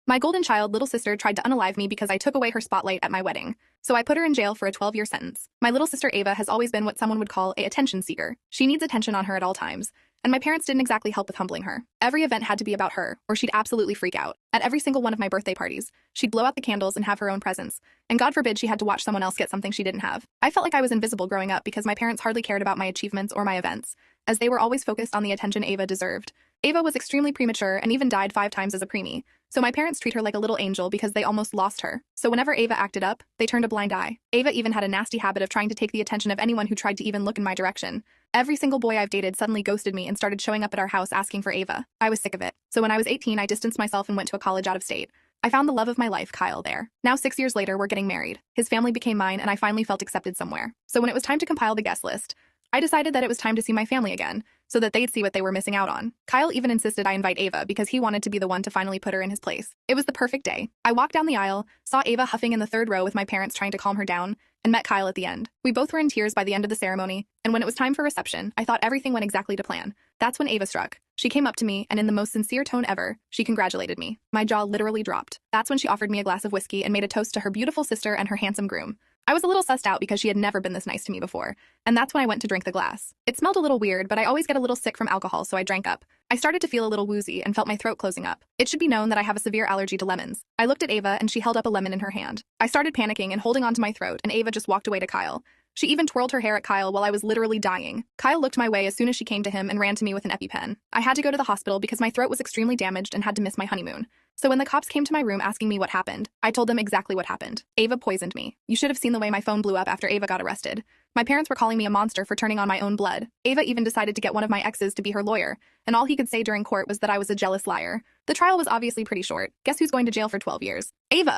My golden child little sister tried to unalive me because I took away her spotlight at my wedding. So I put her in jail for a 12-year sentence. My little sister Ava has always been what someone would call a attention seeker. She needs attention on her at all times. And my parents didn't exactly help with humbling her. Every event had to be about her, or she'd absolutely freak out. At every single one of my birthday parties, she'd blow out the candles and have her own presents. And God forbid she had to watch someone else get something she didn't have. I felt like I was invisible growing up because my parents hardly cared about my achievements or my events, as they were always focused on the attention Ava deserved. Ava was extremely premature and even died 5 times as a preemie, so my parents treat her like a little angel because they almost lost her. So whenever Ava acted up, they turned a blind eye. Ava even had a nasty habit of trying to take the attention of anyone who tried to even look in my direction. Every single boy I've dated suddenly ghosted me and started showing up at our house asking for Ava. I was sick of it. So when I was 18, I distanced myself and went to a college out of state. I found the love of my life, Kyle, there. Now 6 years later, we're getting married. His family became mine, and I finally felt accepted somewhere. So when it was time to compile the guest list, I decided that it was time to see my family again, so that they'd see what they were missing out on. Kyle even insisted I invite Ava because he wanted to be the one to finally put her in his place. It was the perfect day. I walked down the aisle, saw Ava huffing in the third row with my parents trying to calm her down, and met Kyle at the end. We both were in tears by the end of the ceremony, and when it was time for reception, I thought everything went exactly to plan. That's when Ava struck. She came up to me, and in the most sincere tone ever, she congratulated me. My jaw literally dropped. That's when she offered me a glass of whiskey and made a toast to her beautiful sister and her handsome groom. I was a little sussed out because she had never been this nice to me before, and that's when I went to drink the glass. It smelled a little weird, but I always get a little sick from alcohol, so I drank up. I started to feel a little woozy and felt my throat closing up. It should be known that I have a severe allergy to lemons. I looked at Ava and she held up a lemon in her hand. I started panicking and holding onto my throat, and Ava just walked away to Kyle. She even twirled her hair at Kyle while I was literally dying. Kyle looked my way as soon as she came to him and ran to me with an EpiPen. I had to go to the hospital because my throat was extremely damaged and had to miss my honeymoon. So when the cops came to my room asking me what happened, I told them exactly what happened. Ava poisoned me. You should have seen the way my phone blew up after Ava got arrested. My parents were calling me a monster for turning on my own blood. Ava even decided to get one of my exes to be her lawyer, and all he could say during court was that I was a jealous liar. The trial was obviously pretty short. Guess who's going to jail for 12 years? Ava!